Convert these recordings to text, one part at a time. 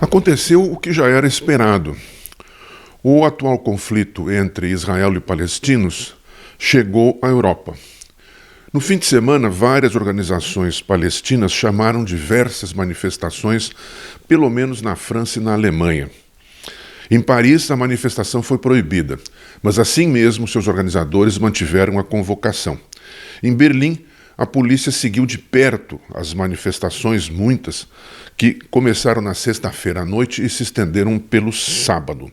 Aconteceu o que já era esperado. O atual conflito entre Israel e palestinos chegou à Europa. No fim de semana, várias organizações palestinas chamaram diversas manifestações, pelo menos na França e na Alemanha. Em Paris, a manifestação foi proibida, mas assim mesmo seus organizadores mantiveram a convocação. Em Berlim, a polícia seguiu de perto as manifestações, muitas, que começaram na sexta-feira à noite e se estenderam pelo sábado.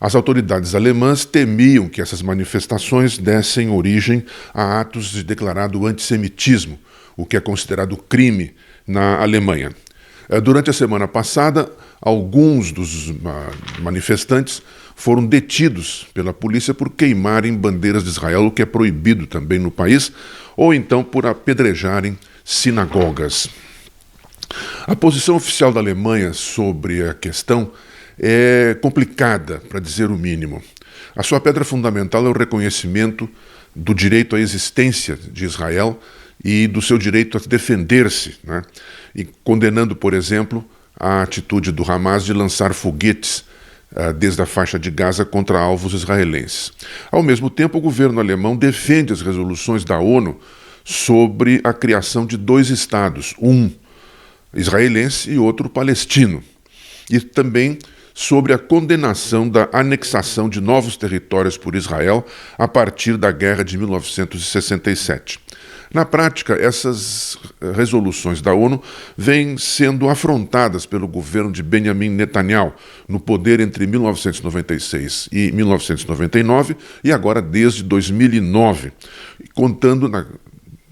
As autoridades alemãs temiam que essas manifestações dessem origem a atos de declarado antissemitismo, o que é considerado crime na Alemanha. Durante a semana passada, alguns dos manifestantes foram detidos pela polícia por queimarem bandeiras de Israel, o que é proibido também no país, ou então por apedrejarem sinagogas. A posição oficial da Alemanha sobre a questão é complicada, para dizer o mínimo. A sua pedra fundamental é o reconhecimento do direito à existência de Israel e do seu direito a defender-se, né? E condenando, por exemplo, a atitude do Hamas de lançar foguetes desde a faixa de Gaza contra alvos israelenses. Ao mesmo tempo, o governo alemão defende as resoluções da ONU sobre a criação de dois estados, um israelense e outro palestino, e também sobre a condenação da anexação de novos territórios por Israel a partir da guerra de 1967. Na prática, essas resoluções da ONU vêm sendo afrontadas pelo governo de Benjamin Netanyahu, no poder entre 1996 e 1999 e agora desde 2009, contando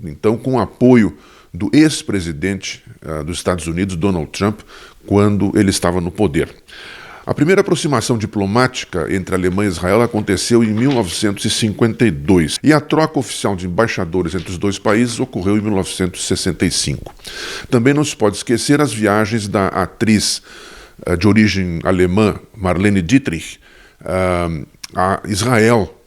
então com o apoio do ex-presidente dos Estados Unidos, Donald Trump, quando ele estava no poder. A primeira aproximação diplomática entre a Alemanha e Israel aconteceu em 1952 e a troca oficial de embaixadores entre os dois países ocorreu em 1965. Também não se pode esquecer as viagens da atriz de origem alemã, Marlene Dietrich, a Israel,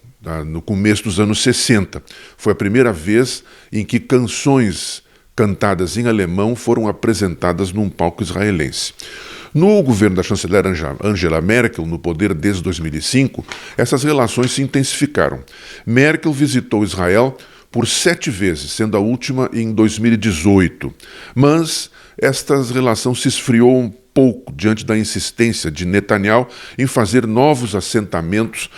no começo dos anos 60. Foi a primeira vez em que canções cantadas em alemão foram apresentadas num palco israelense. No governo da chanceler Angela Merkel, no poder desde 2005, essas relações se intensificaram. Merkel visitou Israel por 7 vezes, sendo a última em 2018. Mas esta relação se esfriou um pouco diante da insistência de Netanyahu em fazer novos assentamentos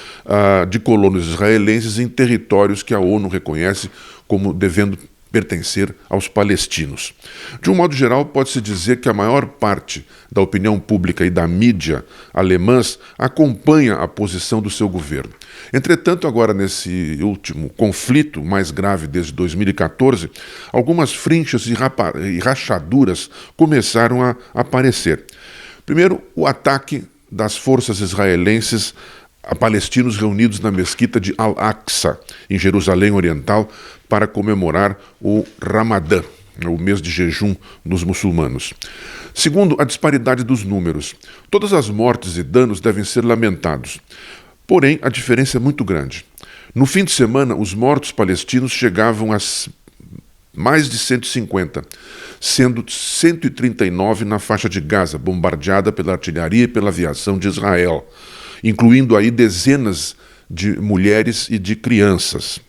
de colonos israelenses em territórios que a ONU reconhece como devendo pertencer aos palestinos. De um modo geral, pode-se dizer que a maior parte da opinião pública e da mídia alemãs acompanha a posição do seu governo. Entretanto, agora nesse último conflito, mais grave desde 2014, algumas frinchas e rachaduras começaram a aparecer. Primeiro, o ataque das forças israelenses a palestinos reunidos na mesquita de Al-Aqsa, em Jerusalém Oriental, para comemorar o Ramadã, o mês de jejum dos muçulmanos. Segundo, a disparidade dos números. Todas as mortes e danos devem ser lamentados. Porém, a diferença é muito grande. No fim de semana, os mortos palestinos chegavam a mais de 150, sendo 139 na faixa de Gaza, bombardeada pela artilharia e pela aviação de Israel, incluindo aí dezenas de mulheres e de crianças.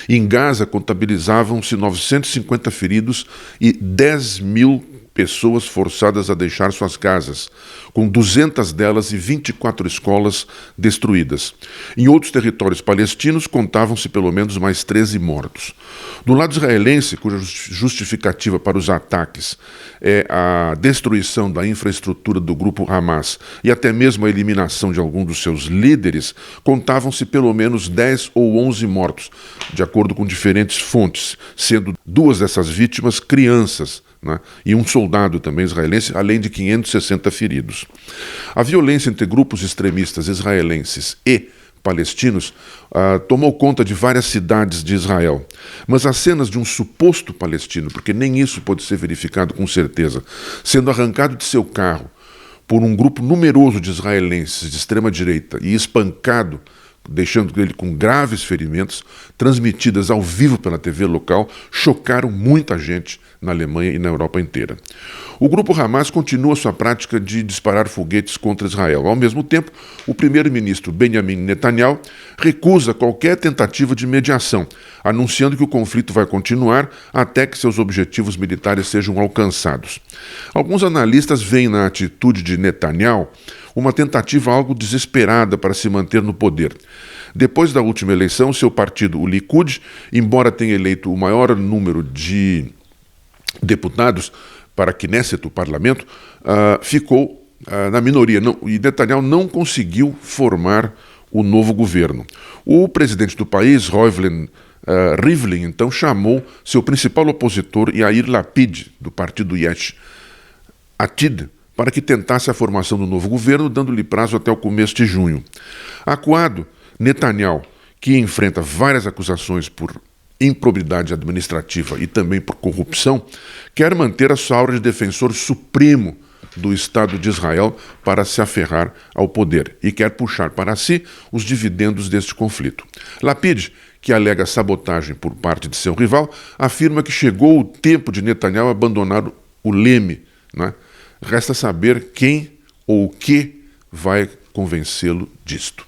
Em Gaza, contabilizavam-se 950 feridos e 10 mil pessoas forçadas a deixar suas casas, com 200 delas e 24 escolas destruídas. Em outros territórios palestinos, contavam-se pelo menos mais 13 mortos. Do lado israelense, cuja justificativa para os ataques é a destruição da infraestrutura do grupo Hamas e até mesmo a eliminação de alguns dos seus líderes, contavam-se pelo menos 10 ou 11 mortos, de acordo com diferentes fontes, sendo 2 dessas vítimas crianças, né, e um soldado também israelense, além de 560 feridos. A violência entre grupos extremistas israelenses e palestinos tomou conta de várias cidades de Israel. Mas as cenas de um suposto palestino, porque nem isso pode ser verificado com certeza, sendo arrancado de seu carro por um grupo numeroso de israelenses de extrema-direita e espancado deixando ele com graves ferimentos, transmitidas ao vivo pela TV local, chocaram muita gente na Alemanha e na Europa inteira. O grupo Hamas continua sua prática de disparar foguetes contra Israel. Ao mesmo tempo, o primeiro-ministro Benjamin Netanyahu recusa qualquer tentativa de mediação, anunciando que o conflito vai continuar até que seus objetivos militares sejam alcançados. Alguns analistas veem na atitude de Netanyahu uma tentativa algo desesperada para se manter no poder. Depois da última eleição, seu partido, o Likud, embora tenha eleito o maior número de deputados para a Knesset, o parlamento, ficou na minoria. E Netanyahu não conseguiu formar o novo governo. O presidente do país, Rivlin, então chamou seu principal opositor, Yair Lapid, do partido Yesh Atid, para que tentasse a formação do novo governo, dando-lhe prazo até o começo de junho. Acuado, Netanyahu, que enfrenta várias acusações por improbidade administrativa e também por corrupção, quer manter a sua aura de defensor supremo do Estado de Israel para se aferrar ao poder e quer puxar para si os dividendos deste conflito. Lapid, que alega sabotagem por parte de seu rival, afirma que chegou o tempo de Netanyahu abandonar o leme, né? Resta saber quem ou o que vai convencê-lo disto.